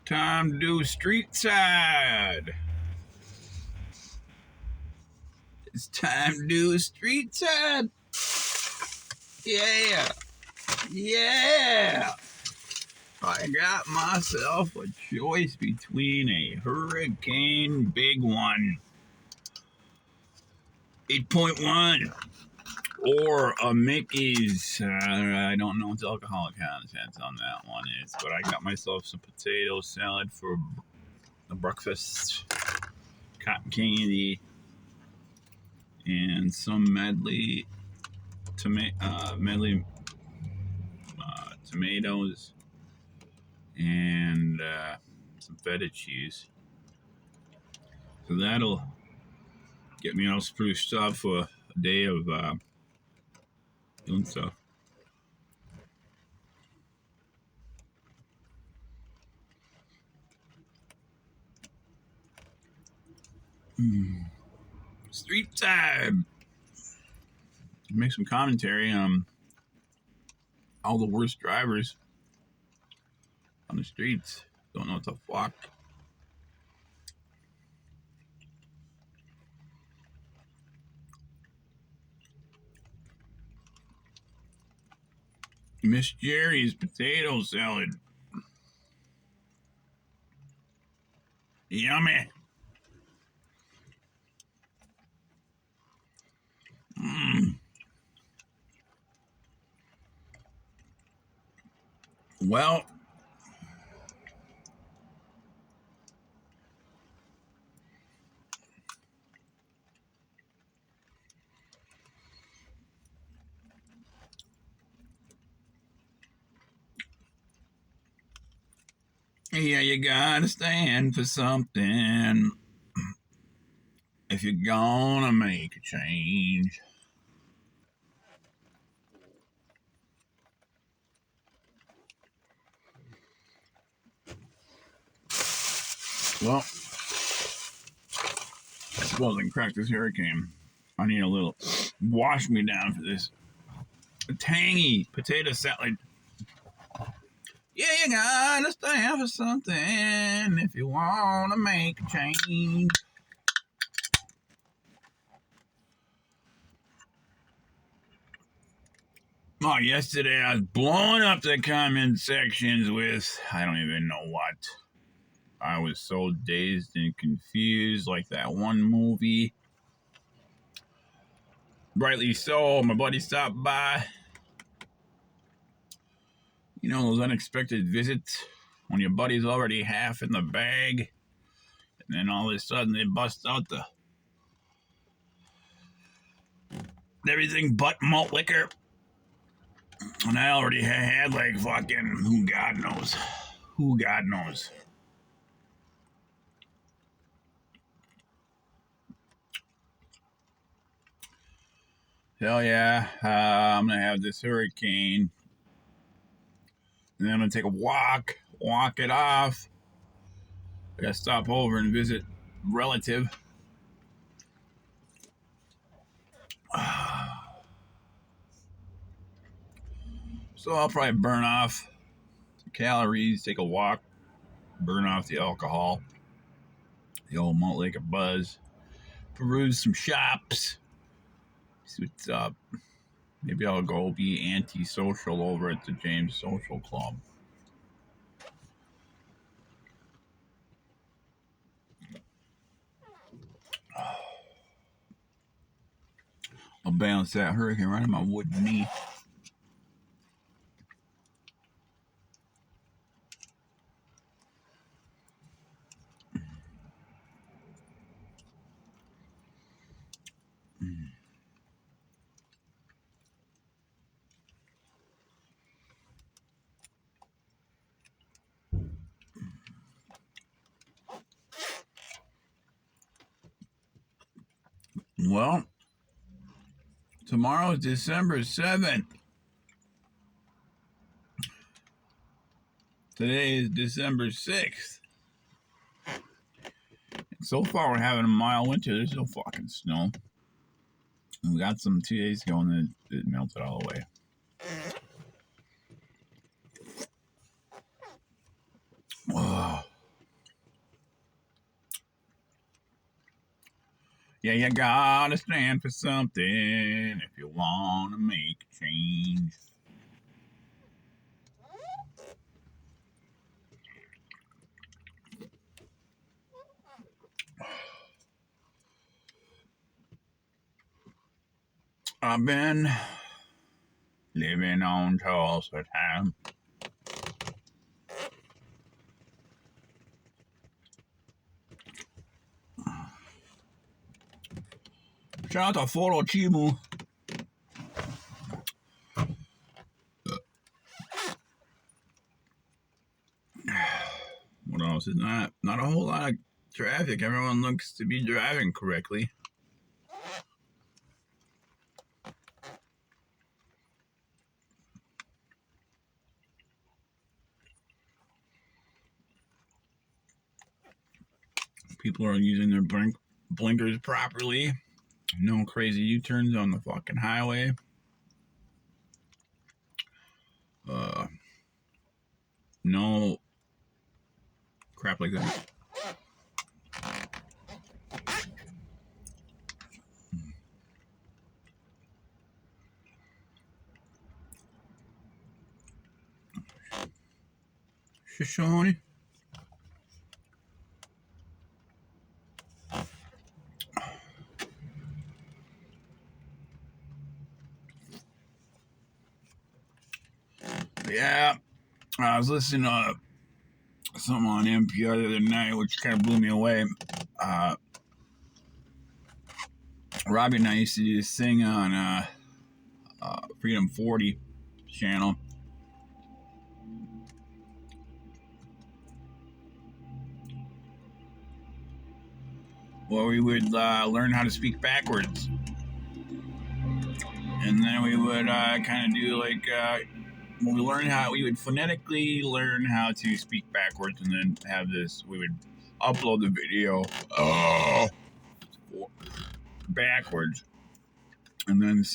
Time to do street side. It's time to do street side. Yeah. Yeah. I got myself a choice between a Hurricane Big One 8.1 or a Mickey's. I don't know what the alcoholic content on that one is, but I got myself some potato salad for the breakfast, cotton candy, and some medley tomatoes, and some feta cheese. So that'll get me all spruced up for a day of doing stuff. Street time. Make some commentary on all the worst drivers on the streets. Don't know what the fuck. Miss Jerry's potato salad. Yummy. Well, yeah, you gotta stand for something if you're gonna make a change. Well, I suppose I can crack this hurricane. I need a little wash me down for this tangy potato salad. Yeah, you gotta stand for something if you wanna make a change. Oh, yesterday I was blowing up the comment sections with I don't even know what. I was so dazed and confused, like that one movie. Rightly so, my buddy stopped by. You know, those unexpected visits when your buddy's already half in the bag, and then all of a sudden they bust out the everything but malt liquor. And I already had like fucking who God knows. Who God knows. Hell yeah, I'm gonna have this hurricane. And then I'm gonna take a walk it off. I gotta stop over and visit relative. So I'll probably burn off some calories, take a walk, burn off the alcohol, the old malt liquor buzz, peruse some shops, see what's up. Maybe I'll go be antisocial over at the James Social Club. I'll balance that hurricane right on my wooden knee. Well, tomorrow is December 7th. Today is December 6th. And so far, we're having a mild winter. There's no fucking snow. And we got some 2 days ago, and then it melted all the way. Oh. Yeah, you gotta stand for something if you wanna make a change. I've been living on Tulsa time. Shout out to Foro Chimu. What else is not a whole lot of traffic. Everyone looks to be driving correctly. People are using their blinkers properly. No crazy U-turns on the fucking highway. No crap like that. Shoshone. Yeah, I was listening to something on NPR the other night, which kind of blew me away. Robbie and I used to do this thing on Freedom 40 channel. Where we would learn how to speak backwards. And then we would kind of do like, when we would phonetically learn how to speak backwards and then have this, we would upload the video backwards. And then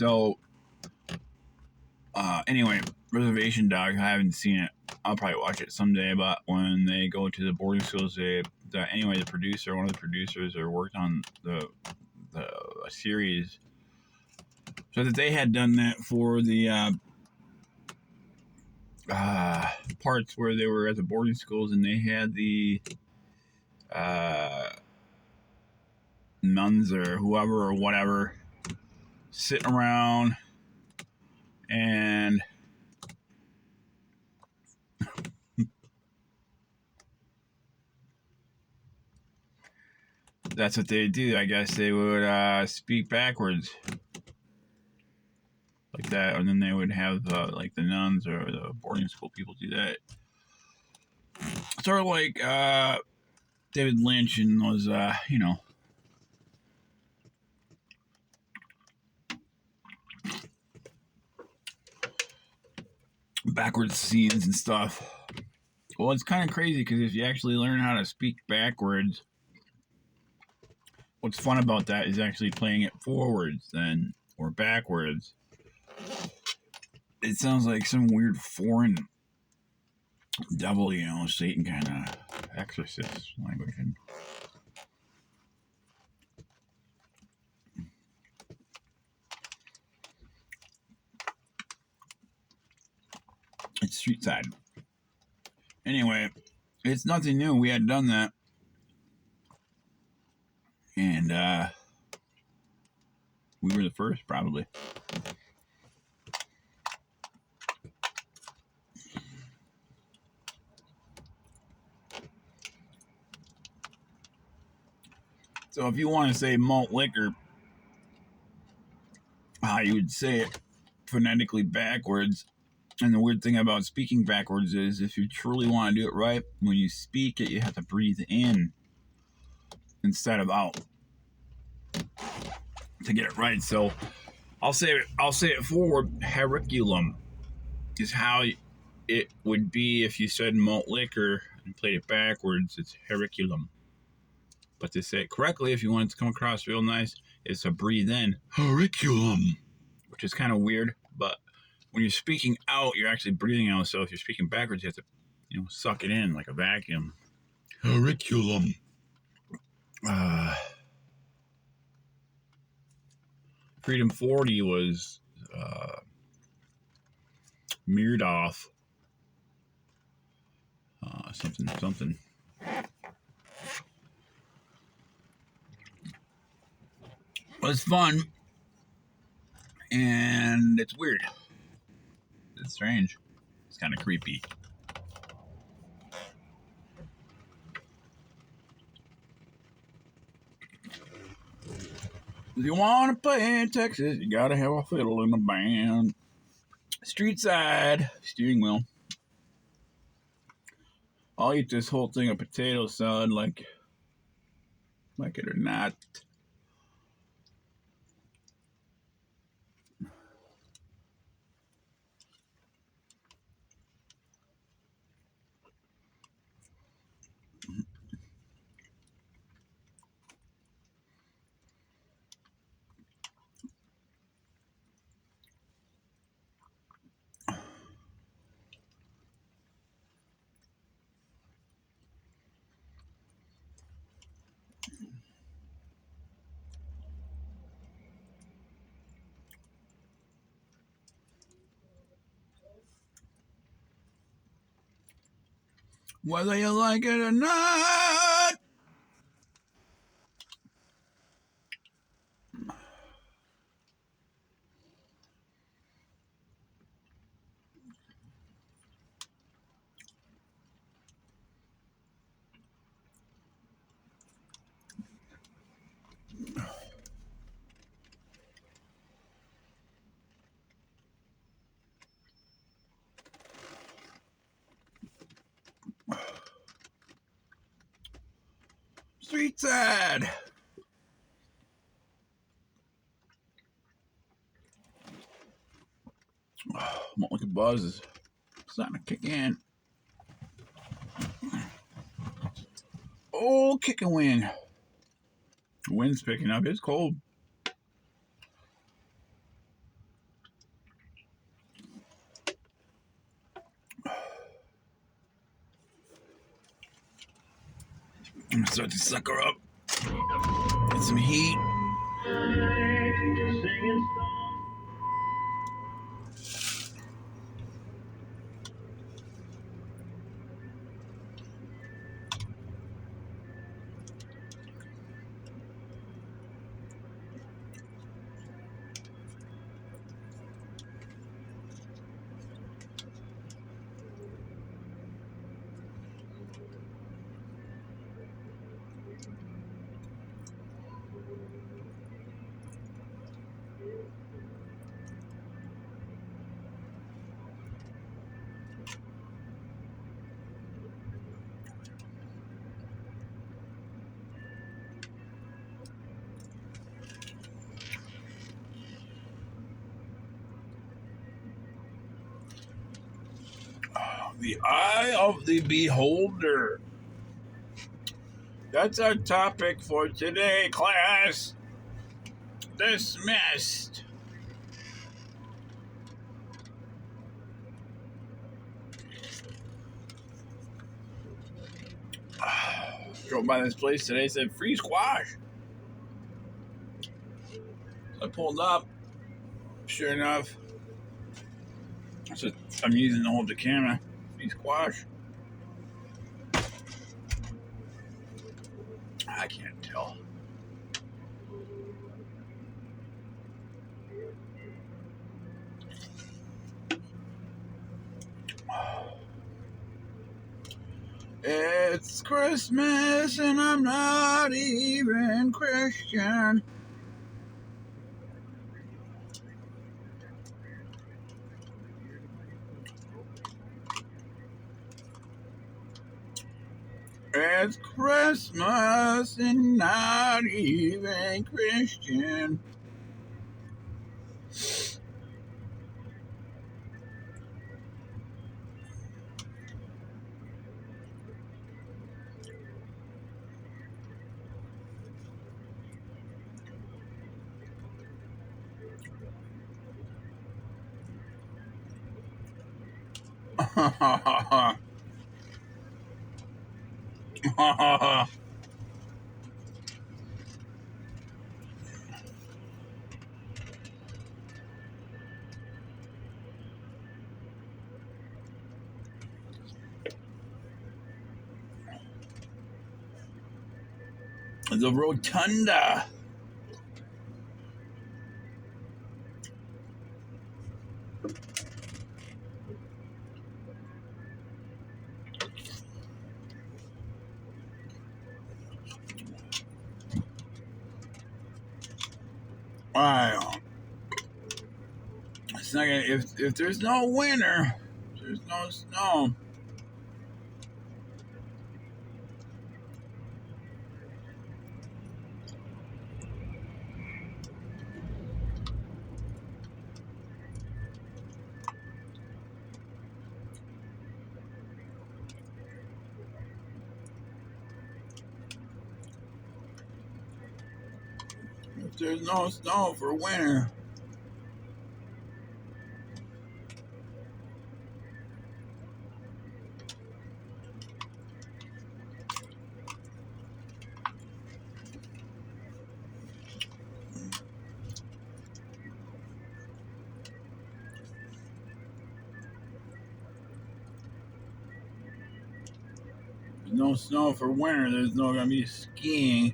anyway, Reservation Dogs, I haven't seen it. I'll probably watch it someday, but when they go to the boarding schools, one of the producers, or worked on the series, so that they had done that for the parts where they were at the boarding schools, and they had the nuns or whoever or whatever sitting around, and that's what they do. I guess they would speak backwards like that, and then they would have like the nuns or the boarding school people do that. Sort of like David Lynch and those, backwards scenes and stuff. Well, it's kind of crazy because if you actually learn how to speak backwards, what's fun about that is actually playing it forwards then, or backwards. It sounds like some weird foreign devil, Satan kind of exorcist language. And it's street side. Anyway, it's nothing new. We had done that. And we were the first, probably. So if you want to say malt liquor, how you would say it phonetically backwards. And the weird thing about speaking backwards is if you truly want to do it right, when you speak it, you have to breathe in instead of out to get it right. So I'll say it forward. Hericulum is how it would be if you said malt liquor and played it backwards. It's hericulum. But to say it correctly, if you want it to come across real nice, it's a breathe in. Hericulum. Which is kind of weird, but when you're speaking out, you're actually breathing out. So if you're speaking backwards, you have to, suck it in like a vacuum. Hericulum. Freedom 40 was mirrored off something. Well, it's fun, and it's weird. It's strange. It's kind of creepy. If you want to play in Texas, you gotta have a fiddle in the band. Street side steering wheel. I'll eat this whole thing of potato salad like it or not. Whether you like it or not. Street side. Won't look at Buzz is starting to kick in. Oh, kick and win. The wind's picking up. It's cold. I'm gonna start to sucker up. Get some heat. The eye of the beholder. That's our topic for today, class. Dismissed. Drove by this place today, said free squash. So I pulled up. Sure enough, so I'm using to hold the camera. Free squash. I can't tell. It's Christmas and I'm not even Christian. It's Christmas and not even Christian. The rotunda. Wow. It's not gonna, if there's no winter, there's no snow. If there's no snow for winter, there's no snow for winter, there's no gonna be skiing.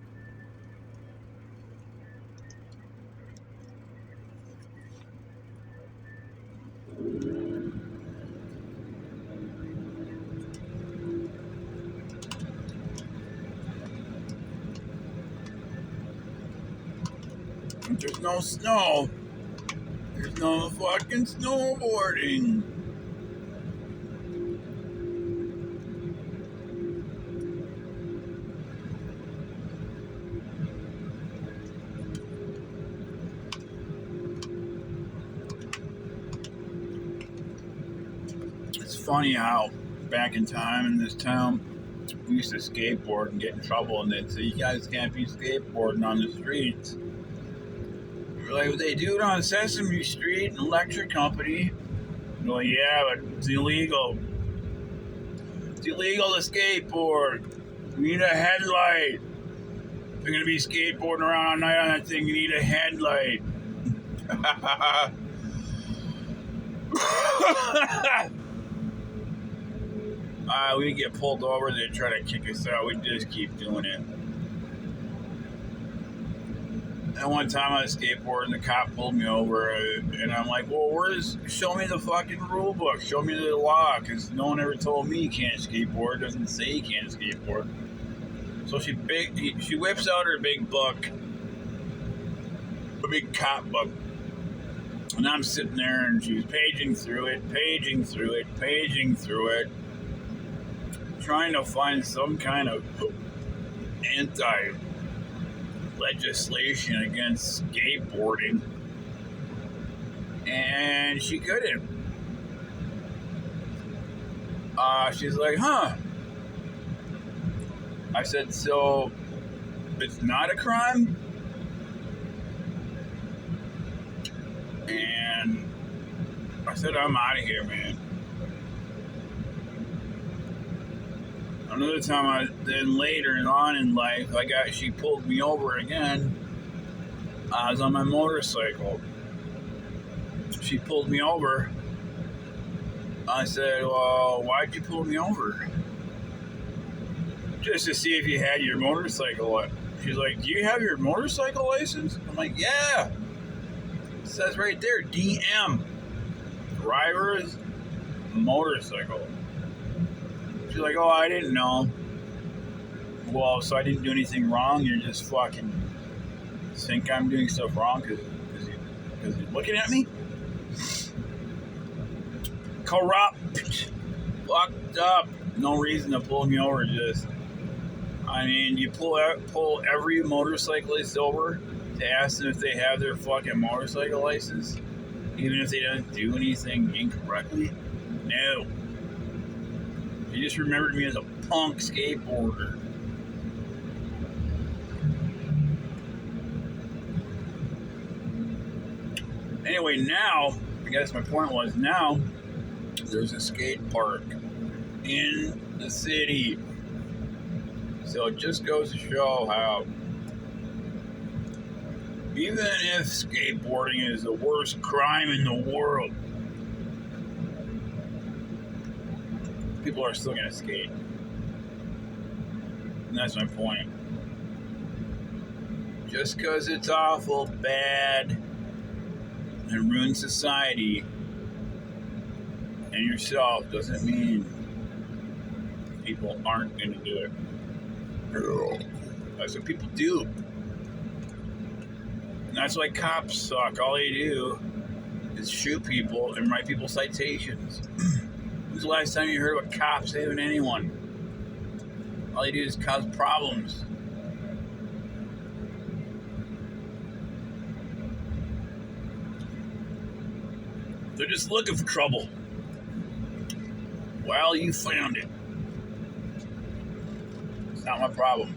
If there's no snow, there's no fucking snowboarding. It's funny how back in time in this town, we used to skateboard and get in trouble, and they'd say, "You guys can't be skateboarding on the streets." We're like, "They do it on Sesame Street, an electric company." Well, yeah, but it's illegal. It's illegal to skateboard. You need a headlight. If you're gonna be skateboarding around all night on that thing, you need a headlight. We get pulled over, they try to kick us out. We just keep doing it. And one time I was skateboarding, the cop pulled me over, and I'm like, "Well, show me the fucking rule book, show me the law," because no one ever told me you can't skateboard. It doesn't say you can't skateboard. So she whips out her big book, a big cop book, and I'm sitting there, and she's paging through it, trying to find some kind of anti-legislation against skateboarding, and she couldn't. She's like, "Huh?" I said, "So it's not a crime?" And I said, "I'm out of here, man." Another time, then later on in life, she pulled me over again. I was on my motorcycle. She pulled me over. I said, "Well, why'd you pull me over?" "Just to see if you had your motorcycle." She's like, "Do you have your motorcycle license?" I'm like, "Yeah." It says right there, DM. Driver's motorcycle. She's like, "Oh, I didn't know." Well, so I didn't do anything wrong? You're just fucking think I'm doing stuff wrong because you're looking at me? Corrupt. Fucked up. No reason to pull me over, just... I mean, you pull every motorcyclist over to ask them if they have their fucking motorcycle license, even if they don't do anything incorrectly? No. You just remembered me as a punk skateboarder. Anyway, now, I guess my point was, now there's a skate park in the city. So it just goes to show how, even if skateboarding is the worst crime in the world, people are still going to skate. And that's my point. Just because it's awful, bad, and ruins society and yourself doesn't mean people aren't going to do it. That's what people do. And that's why cops suck. All they do is shoot people and write people citations. When's the last time you heard of a cop saving anyone? All they do is cause problems. They're just looking for trouble. Well, you found it. It's not my problem.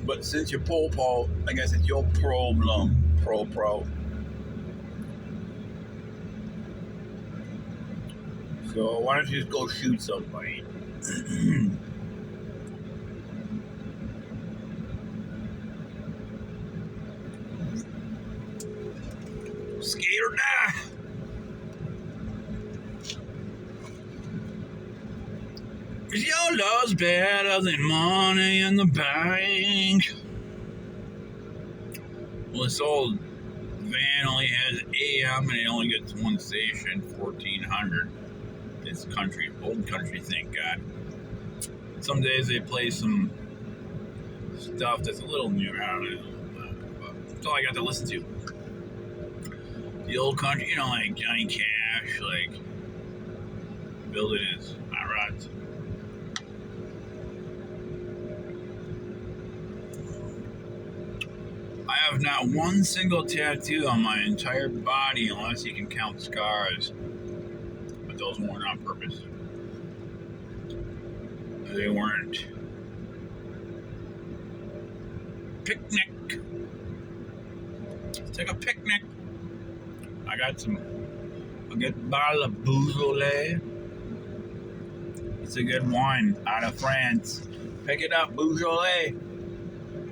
But since you're po-po, I guess it's your problem. Pro. So why don't you just go shoot somebody? Skate or die. Cause your love's better than money in the bank. Well, this old van only has AM and it only gets one station, 1400. It's country, old country, thank God. Some days they play some stuff that's a little new. I don't know. That's all I got to listen to. The old country, you know, like Johnny Cash, like building his hot rods. I have not one single tattoo on my entire body unless you can count scars. But those weren't on purpose. They weren't. Picnic. Let's take a picnic. I got a good bottle of Beaujolais. It's a good wine out of France. Pick it up, Beaujolais.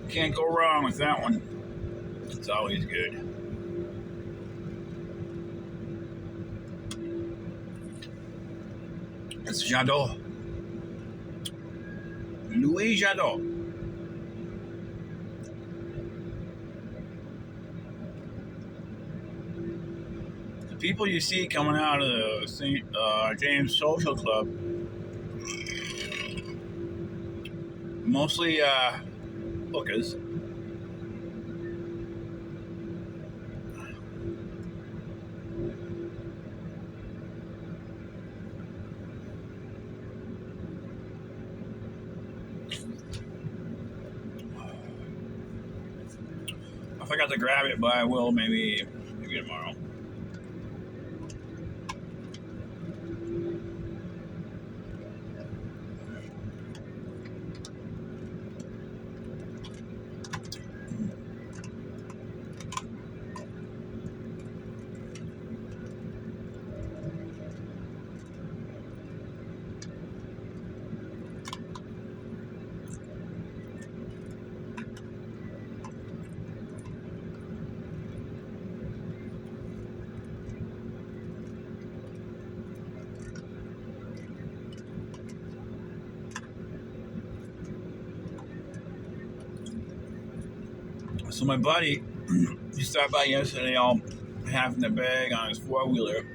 Can't go wrong with that one. It's always good. It's Jadot. Louis Jadot. The people you see coming out of the St. James Social Club, mostly hookers. If I got to grab it, but I will maybe tomorrow. So my buddy, he stopped by yesterday all half in the bag on his four-wheeler.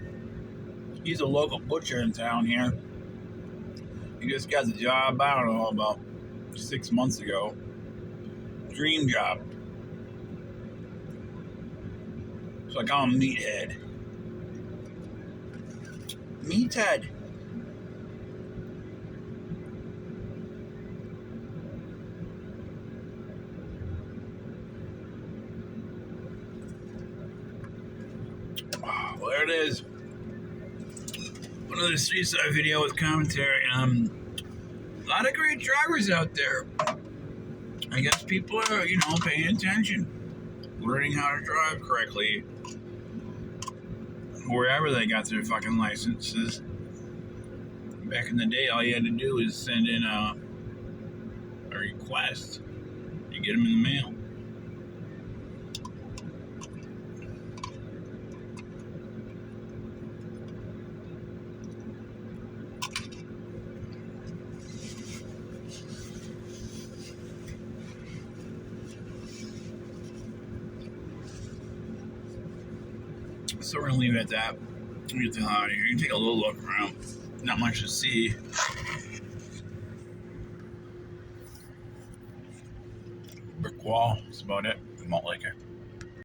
He's a local butcher in town here. He just got the job, I don't know, about 6 months ago. Dream job. So I call him Meathead. Meathead. Well, there it is. Another street side video with commentary. A lot of great drivers out there. I guess people are, paying attention, learning how to drive correctly, wherever they got their fucking licenses. Back in the day, all you had to do was send in a request. You get them in the mail. So we're gonna leave it at that. We get the hell out of here. You can take a little look around. Not much to see. Brick wall. That's about it. Malt liquor.